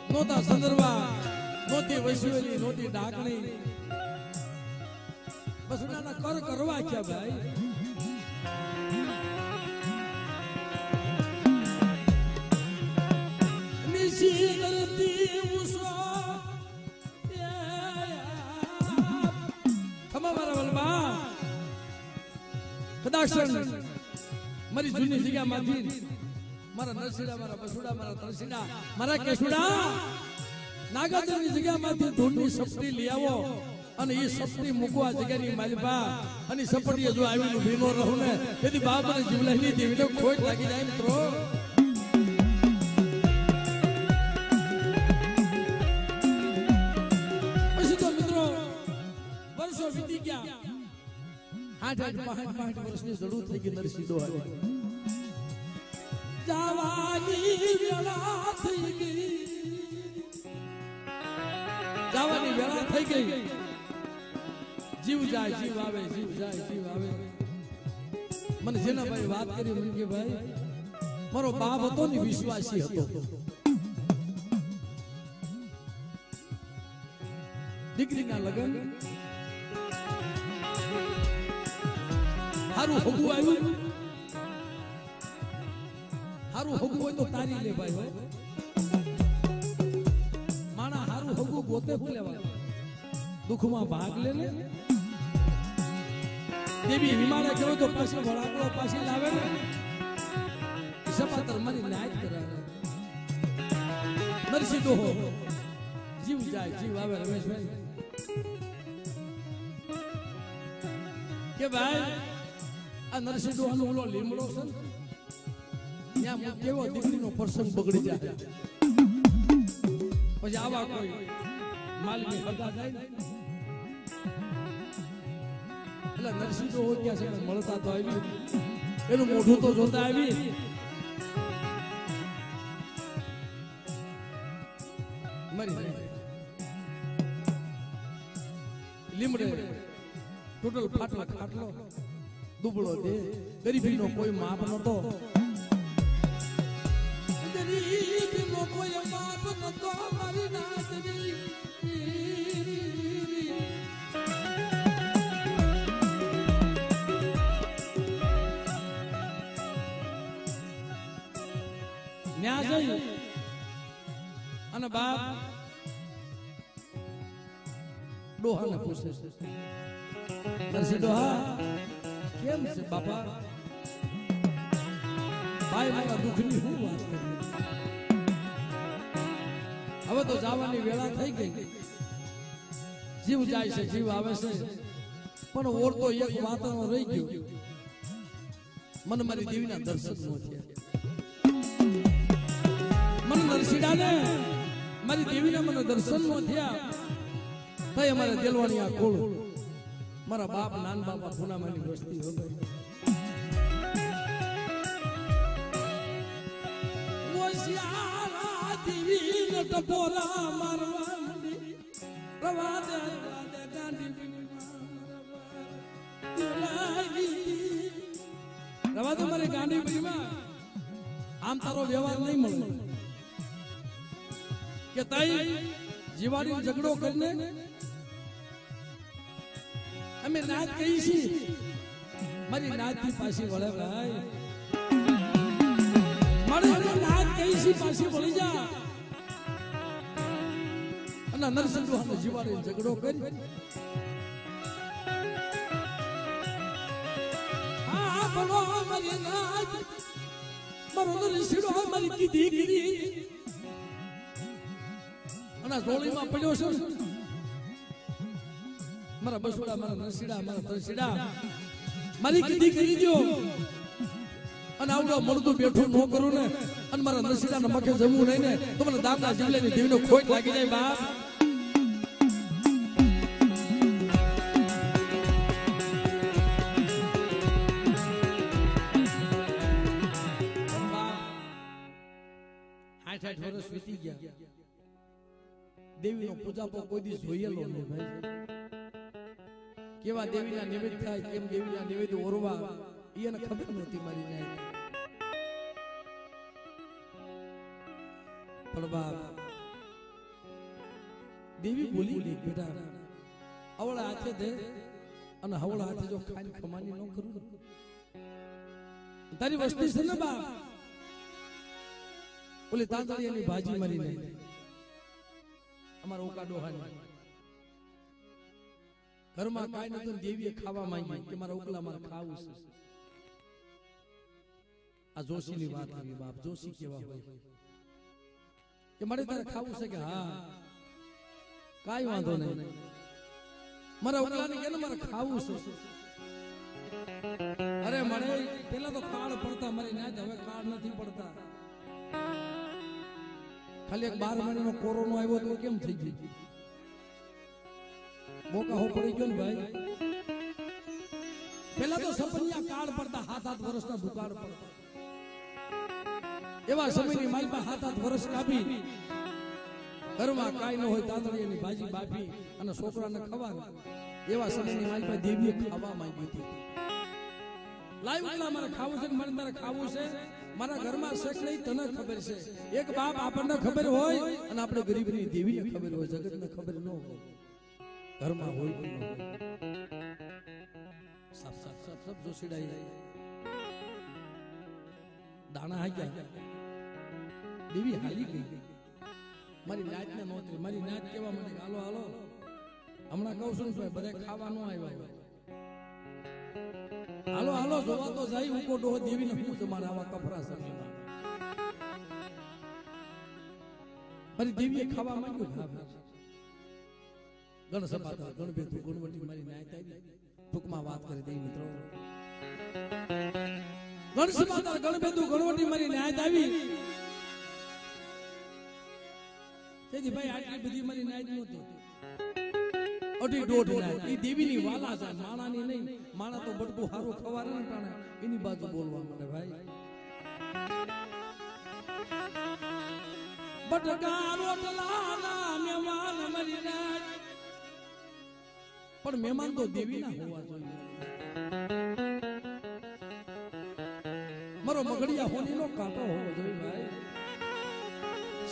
નોતા સંદર્ભા નોતી વૈશ્વેલી નોતી ડાકણી બસ ઉનાના કર કરવા ક્યાં ભાઈ નિશી કરતી ઉસો ખમા મારા વલબા કદાચ મારી જૂની જગ્યામાંથી મારા નરસિંહા મારા બસુડા મારા તરસિડા મારા કેસુડા નાગાદરની જગ્યામાંથી ધૂળની સપટી લઈ આવો અને એ સપટી મૂકવા જગ્યાની માલપા અને સપટીએ જો આવીને ભીનો રહું ને તેથી બાપ અને જીવલાની દેવીને ખોટ લાગી જાય મિત્રો પછી તો મિત્રો વર્ષો વીતી ગયા 8 વર્ષની જરૂર થઈ ગઈ નરસિંહ દોહારે જવાની વેળા થઈ ગઈ જવાની વેળા થઈ ગઈ જીવ જાય જીવ આવે જીવ જાય જીવ આવે મને જેના ભાઈ વાત કરી મને કે ભાઈ મારો બાપ હતો ને વિશ્વાસી હતો દીકરીના લગન હારું હગું આવ્યું હારું હગું હોય તો તારી લે ભાઈ હોય માણા હારું હગું ગોતે લેવા દુઃખમાં ભાગ લે ને દેવી હિમાલય કર્યો તો પાછી વળાકડો પાછી લાવે ને સપાતર મારી નાચ કરાવે નરસિંહ દોહો જીવ જાય જીવ આવે રમેશભાઈ કે ભાઈ આ નરસિંહ દોહાનો ઓલો લીમડો છે ત્યાં કેવો દીકરીનો પ્રસંગ બગડી જાય પછી આવા કોઈ માલની હગા થાય એટલે નરસિંહ દોહો ક્યાં છે મળતા તો આવી એનું મોઢું તો જોતા આવી મરી લીમડે ટોટલ ફાટલો ખાટલો દુબળો દે ગરીબીનો કોઈ માપ નતો ગરીબીનો કોઈ માપ નતો મારી નાતની ન્યા જઈ અને બાપ ડોહાને પૂછે નરસિંહ ડોહા કેમ છે બાપા ભાઈ મારા દુઃખની શું વાત કરી હવે તો જવાની વેળા થઈ ગઈ જીવ જાય છે જીવ આવે છે પણ ઓર તો એક વાતનો રહી ગયો મને મારી દેવીના દર્શન ન થયા મને નરસિંહાને મારી દેવીના મને દર્શન ન થયા તઈ અમારે દેલવાની આ કોળ મારા બાપ નાન બાપા પુનામાની વસ્તી હો ગઈ મોસિયારા દેવીને ટપોરા મારવા મંડી રવા દે ગાંડી રવા દે મારી ગાંડી બીમાં આમ તારો વ્યવહાર નહીં મળે કે તઈ જીવાડી ઝઘડો કરીને અમે નાત કહી છી મારી નાતથી પાછી વળે ભાઈ મારી નાત કહી છી પાછી વળી જા અને નરસિંહ દોહાને જીવાડી ઝઘડો કરી આ બોલો મારી નાત મારો નરસિંહ દોહા મારી કીધી ગીરી અને જોળીમાં પડ્યો છે મારા બસુડા મારા નરસિંહા મારા તરસિડા મારી કીધી કરી દો અને આવડો મળતું બેઠું ન કરું ને અને મારા નરસિંહા ને મખે જમવું નહીં ને તો મને દાદા જીવલેની દેવીનો ખોટ લાગી જાય બાપ આઠ વર્ષ વીતી ગયા દેવીનો પૂજા તો કોઈ દી જોયેલો નહીં ભાઈ કેવા દેવીના નિવેદ થાય કેમ દેવીના નિવેદ ઓરવા એને ખબર નહોતી મારી નાય પણ બાપ દેવી બોલી ગઈ બેટા અવળા હાથે દે અને હવળા હાથે જો ખાઈને ખમાની ન કરું તારી વસ્તી છે ને બાપ ઓલી તાંતળિયાની ભાજી મારી નાય અમારા ઓકા ડોહાની ઘરમાં કાઈ નતું દેવીએ ખાવા માંગી કે મારા ઓકલા મારે ખાવું છે આ જોશીની વાત આવી બાપ જોશી કેવા હોય કે મારે તારે ખાવું છે કે હા કાઈ વાંધો નહીં મારા ઓકલાને કે મારે ખાવું છે અરે મને પેલા તો કાળ પડતા મારી ના હવે કાળ નથી પડતા ખાલી એક 12 મહિનાનો કોરોના આવ્યો તો કેમ થઈ ગઈ બોકા હો પડી ગયો ને ભાઈ પેલા તો સપનિયા કાળ પડતા 7-8 વર્ષના દુકાળ પડતા એવા સમયની મારી પાસે 7-8 વર્ષ કાપી ઘરમાં કાઈ ન હોય તાંતળિયાની ભાજી બાફી અને છોકરાને ખવાડે એવા સમયની મારી પાસે દેવીએ ખાવા માંગી હતી લાઈવ એટલા મારે ખાવું છે કે મને તારે ખાવું છે મારા ઘરમાં શેક નહીં તને ખબર છે એક બાપ આપણને ખબર હોય અને આપણે ગરીબની દેવીને ખબર હોય જગતને ખબર ન હોય ઘરમાં હોય કે ન હોય સબ જોશીડાઈ દાણા હાગ્યા દેવી હાલી ગઈ મારી નાચ ને નોતરી મારી નાચ કેવા મને હાલો હાલો હમણાં કહું છું ને બધા ખાવા ન આવ્યા હાલો હાલો જોવા તો જાય ઉકો ડોહ દેવીને હું તમારા આવા કપરા છે મારી દેવીએ ખાવા માંગ્યું ગણ સભાતા ગણભેદુ ગુણવટી મારી નાયત આવી ટૂંકમાં વાત કરી દઈ મિત્રો ગણ સભાતા ગણભેદુ ગુણવટી મારી નાયત આવી તેથી ભાઈ આટલી બધી મારી નાયત નહોતી અઢી દોઢ નાયત એ દેવીની વાલા છે માણાની નહીં માણા તો બટકું હારું ખવારે ને ટાણે એની બાજુ બોલવા માંડે ભાઈ બટકા રોટલાના મહેમાન મારી નાયત પણ મહેમાન તો દેવીના હોવા જોઈએ મારો મગડિયા હોનીનો કાંટો હોવો જોઈએ ભાઈ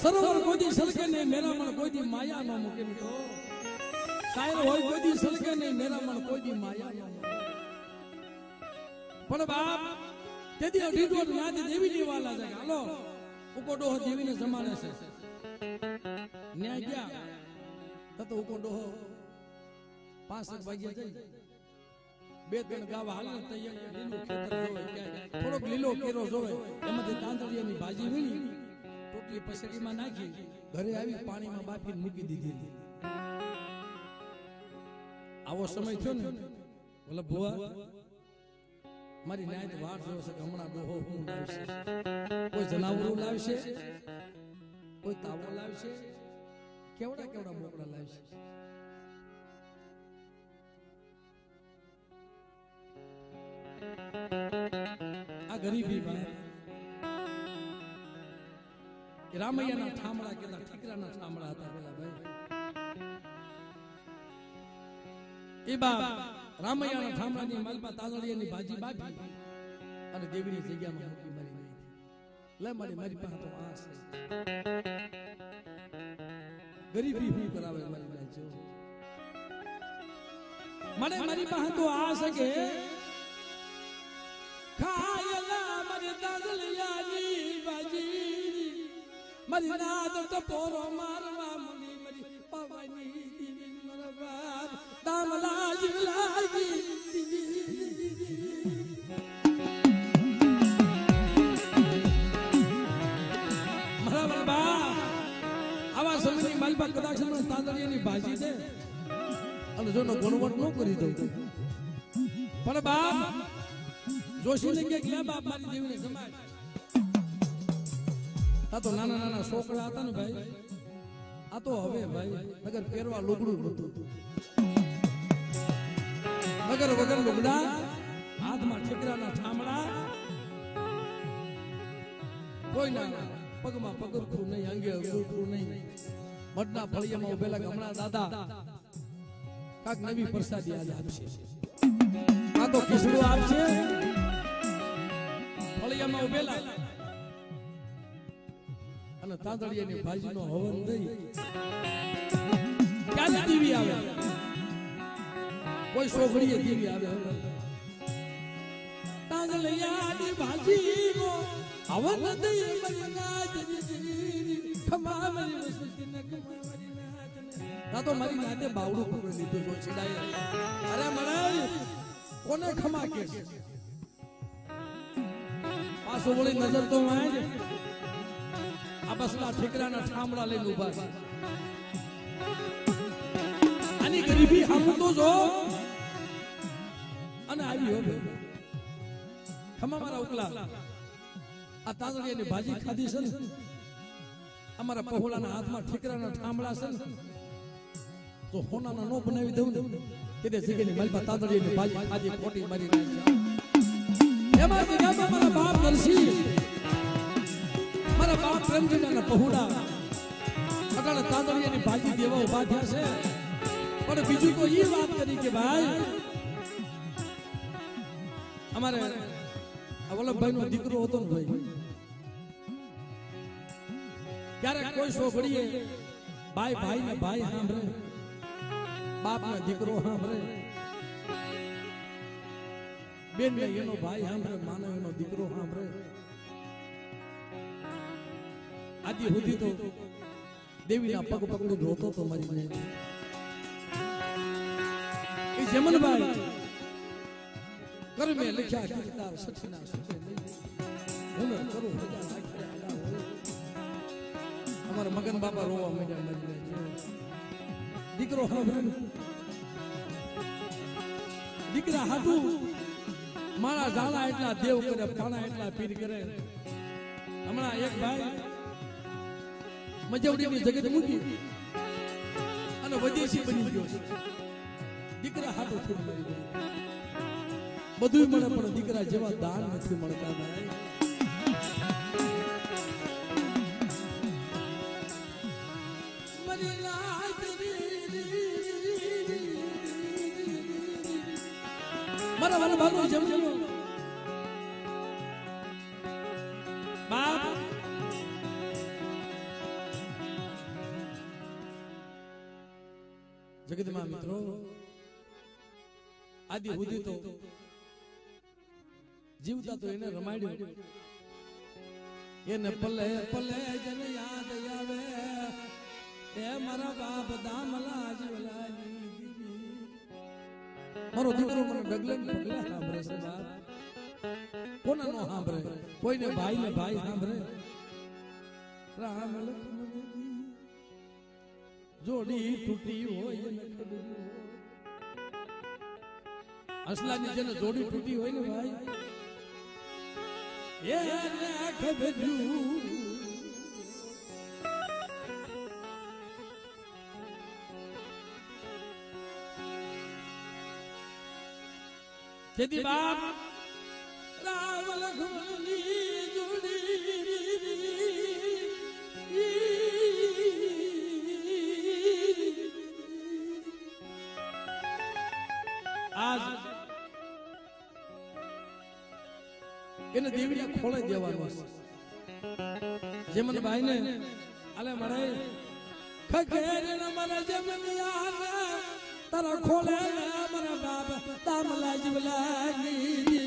સરોવર કોઈ દી સલકે નહીં મેરામણ કોઈ દી માયા ન મૂકે મિત્રો શાયર હોય કોઈ દી સલકે નહીં મેરામણ કોઈ દી માયા ન મૂકે પણ બાપ તેથી અઢી દોઢ નાદ દેવીની વાલા છે હાલો ઉકો ડોહ દેવીને જમાડે છે ન્યાય ગયા તો ઉકો ડોહ 5 વાગ્યા જઈ 2-3 ગાવા હાલે તૈયાર લીલું ખેતર જોવે થોડોક લીલો કેરો જોવે એમાંથી તાંતળિયાની ભાજી વીણી ટોટલી પસડીમાં નાખી ઘરે આવી પાણીમાં બાફીને મૂકી દીધી આવો સમય થયો ને બોલે ભુવા મારી નાયત વાર જોવે છે કે હમણાં ડોહો હું લાવશે કોઈ જનાવરું લાવશે કોઈ તાવો લાવશે કેવડા કેવડા મોકળા લાવશે આ ગરીબી ભાઈ રામૈયાના ઠામડા કેતા ઠીકરાના ઠામડા હતા પેલા ભાઈ એ બાપ રામૈયાના ઠામડાની માલપા તાંદળિયાની ભાજી બાફી અને દેવીની જગ્યામાં મૂકી મારી ગઈ લે મારી પાસે તો આ છે ગરીબી હું કરાવે મારી નાચો મારી પાસે તો આ છે કે ખાયલા મારી તાંદળિયાની ભાજી મારી નાદ ટપોરો મારવા મની મારી પવાની દીવી મરવા દામલા જીલાગી મારા બા આવા સમયની માલપા કદાચ તાંદળિયાની ભાજી દે અને જોનો ગુણવટ ન કરી દઉં પણ બાપ જોશીને કે લે બાપ મારી દેવીને જમાડ આ તો નાના નાના છોકરા હતા ને ભાઈ આ તો હવે ભાઈ નગર પહેરવા લુગડું નતું નગર વગર લુગડા હાથમાં ઠીકરાના ઠામડા કોઈ ના પગમાં પગરખું નહીં અંગે અંગૂઠું નહીં મઢના ફળિયામાં ઉભેલા ગમણા દાદા કાક નવી પ્રસાદી આજ આપશે આ તો ખીસડું આપશે ફળિયામાં ઉભેલા અને તાંદળિયાની ભાજીનો હવન દઈ ક્યારે દીવી આવે કોઈ છોકરીએ દીવી આવે તાંદળિયાની ભાજીનો હવન દઈ મરના જજી ખમા મરી વસતીને ખમા મરી ના તો મારી નાતે બાવડું પકડી લીધું જો છેડાય અરે મરાય કોને ખમા કે પાછો વળી નજર તો વાંજ આ બસલા ઠીકરાના ઠામડા લઈને ઉભા છે આની ગરીબી હમ તો જો અને આવી હો ખમા મારા ઉકલા આ તાંદળિયાની ભાજી ખાધી છે ને અમારા પહોળાના હાથમાં ઠીકરાના ઠામડા છે ને તો હોનાના નો બનાવી દઉં ને કે જગ્યાની માલપા તાંદળિયાની ભાજી ખાધી ખોટી મારી નાખી એમાં જગ્યામાં મારા બાપ નરસિંહ મારા બાપ પ્રેમજીના પહોળા અટાણે તાંદળિયાની ભાજી દેવા ઉભા થયા છે પણ બીજું તો એ વાત કરી કે ભાઈ અમારે વલ્લભભાઈ નો દીકરો હતો ને ભાઈ ક્યારેક કોઈ છોકરીએ ભાઈ ને ભાઈ સાંભળે બાપ ને દીકરો સાંભળે બેન ને એનો ભાઈ સાંભળે માનવ એનો દીકરો સાંભળે આદિ સુધી તો દેવીના પગ પકડી રોતો તો મારી ને એ જમનભાઈ કર્મે લખ્યા કીર્તાર સચના સુખે હું કરું હજા નાખ્યા અમારા મગન બાપા રોવા માંડ્યા દીકરો દીકરા હાટુ મારા જાળા એટલા દેવ કરે પાણા એટલા પીર કરે હમણાં એક ભાઈ મજવડીની જગત મૂકી અને વિદેશી બની ગયો છે દીકરા હાટુ થઈ ગયો બધું મળે પણ દીકરા જેવા દાન નથી મળતા ભાઈ મારા વાલા બાબુ જમજો બાપ જગતમાં મિત્રો આદિ સુધી તો જીવતા તો એને રમાડ્યો એને પલે પલે જન યાદ આવે એ મારા બાપ દામલા જીવલાની મારો દીકરો મને ડગલે પગલા સાંભળે છે બાપ કોના નો સાંભળે કોઈને ભાઈ ને ભાઈ સાંભળે રામ લક્ષ્મણ જોડી તૂટી હોય ને અસલાની જેને જોડી તૂટી હોય ને ભાઈ એને ખબર્યું જેથી બાપ રામ લક્ષ્મણની જોડી આજ એને દેવીને ખોળે દેવાનું જેમન ભાઈ ને આલે મળે ખગેર મારા જમનિયા તારા ખોળે મારા બાપ તામલા જીવલાની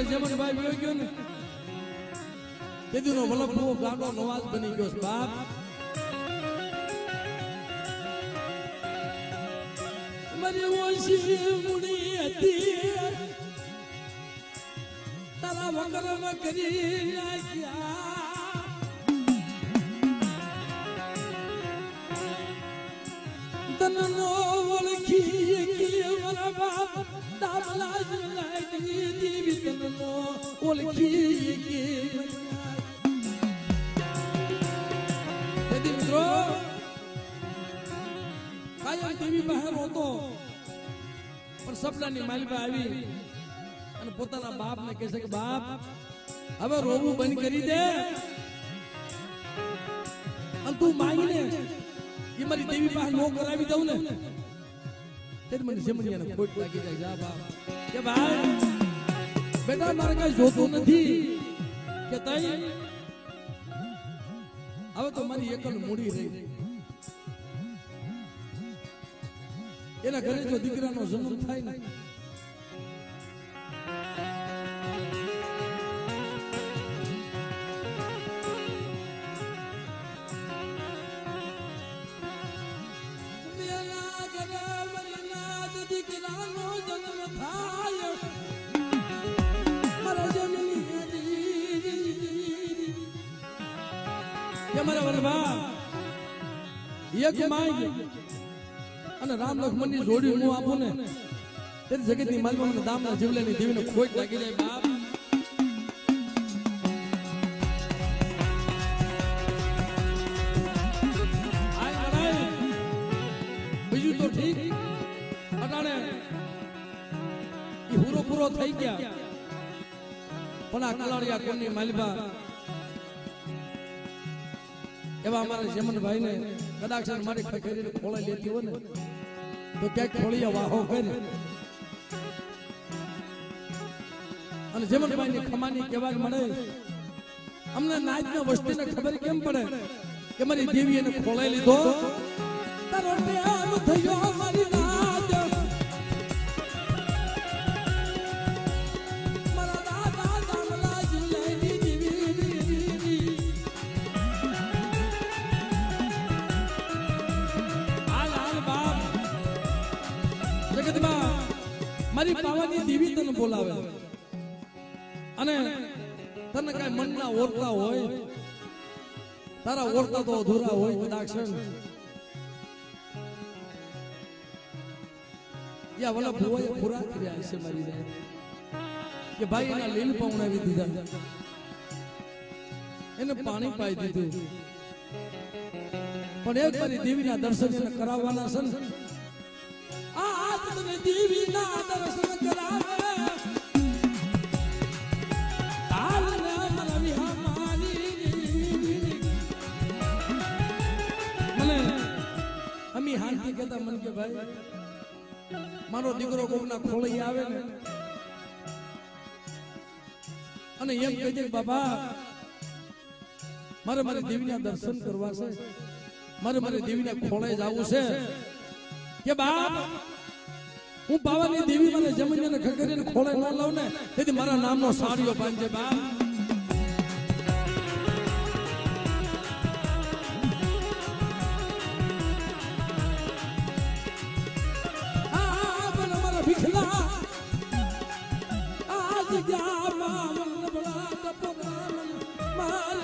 જમન ભાઈ વયો ગયો ને તેદીનો વલ્લભ બહુ ગાંડો નવાજ બની ગયો બાપ મારી ઓછી મુડી હતી તારા વગર કરી નાખ્યા તનનો ઓળખી કે મારા બાપ તામલા જીવલાની દેવી તનનો ઓળખી કે તેથી મિત્રો કાયમ દેવી બહાર હોતો પણ સપનાની માલિકા આવી અને પોતાના બાપને કહે છે કે બાપ હવે રોવું બંધ કરી દે અને તું માંગીને એ મારી દેવી પાસે નો કરાવી દઉં ને ત્યારે મને જમણિયાને ખોટ લાગી જાય જા બાપ કે ભાઈ બેટા મારે કઈ જોતું નથી કે તઈ હવે તો મારી એકલ મૂડી રહી એના ઘરે જો દીકરાનો જન્મ થાય ને મારા વલ્લભા એક માંગ અને રામ લક્ષ્મણ ની જોડી હું આપું ને તેની જગત ની માલમાં મને દામના જીવલેની દેવીને ખોટ લાગી જાય બાપ બીજું તો ઠીક અટાણે પૂરો થઈ ગયા પણ આ કલાળિયા કોની માલિબા એવા અમારા જમનભાઈ ને કદાચ મારી ખખેરીને ખોળાઈ લેતી હોય ને તો ક્યાંક ખોળિયા વાહો કરે અને જમનભાઈ ની ખમાની કહેવા મળે અમને નાચના વસ્તીને ખબર કેમ પડે કે મારી દેવી એને ખોળાઈ લીધો તારો પ્રેમ થયો મારી નાચ મારા દાદા દામલા જિલ્લાની દેવી જગતમાં મારી પાવાની દેવી તને બોલાવે અને તને કઈ મનના ઓરતા હોય તારા ઓરતા તો અધૂરા હોય કદાચ યા વલા ભુવાએ પૂરા કર્યા છે મારી રાત કે ભાઈ એના લીલ પાવણાવી દીધા એને પાણી પાઈ દીધું પણ એક મારી દેવીના દર્શન એને કરાવવાના છે ને આ તને દેવીના દર્શન કરાવે તાલને મારી હમારી મને અમી હાંતી કહેતા મન કે ભાઈ મારો દીકરો કોકના ખોળી આવે ને અને એમ કહે છે બાબા મારે મારી દેવીના દર્શન કરવા છે મારે દેવીના ખોળે જવું છે કે બાપ હું બાવાની દેવી મને જમીને ખખરીને ખોળે ન લઉં ને તેથી મારા નામનો સાડીઓ બાંધજે બાપ ભીખલા આજ ગયા મામન બડા ટપરામન માર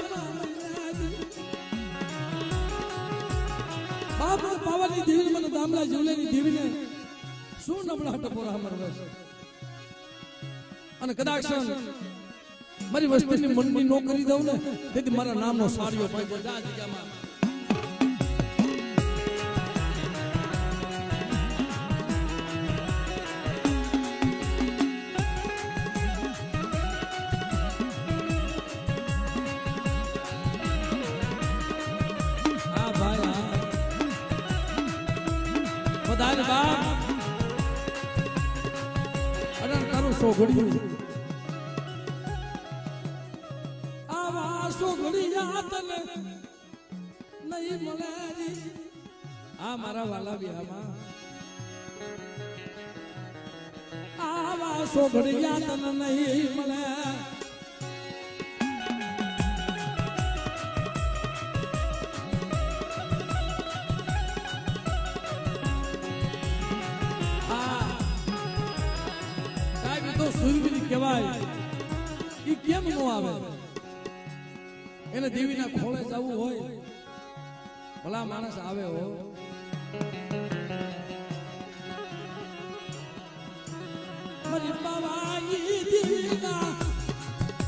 બાપ પાવાની દેવી મને દામલા જીવલેની દેવીને શું નબળા ટપોરા મરવે છે અને કદાચ મારી વસ્તીની મનની નો કરી દઉં ને તેથી મારા નામનો સાડીઓ પાઈ જા જગ્યામાં વધારે બાપ અરે તારું સોઘડિયું આવા સોઘડિયા તને નહીં મળે આ મારા વાલા વિહામાં આવા સોઘડિયા તને નહીં મળે સુરવીર કહેવાય ઈ કેમ નો આવે એને દેવીના ખોળે જવું હોય ભલા માણસ આવે હો મારી બાવાની દેવીના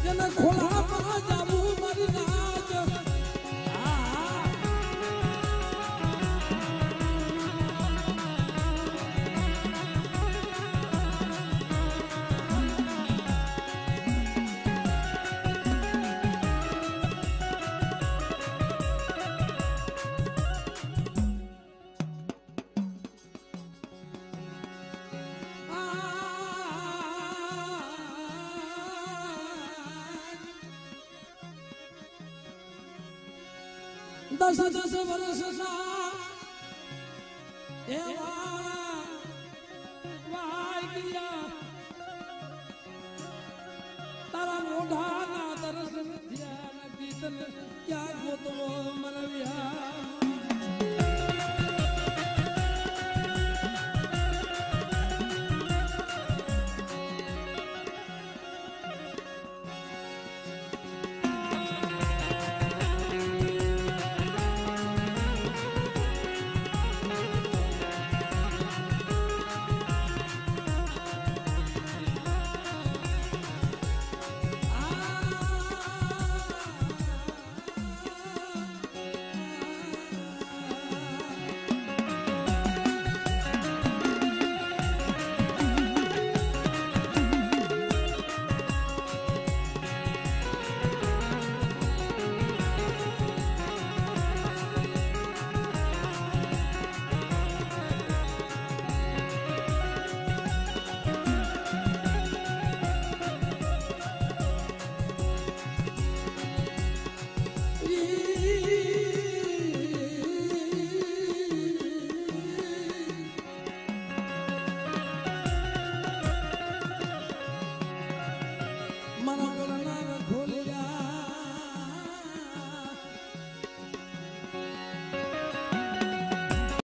એના ખોળામાં જવું મારી નાચ દસ દસ વર્ષ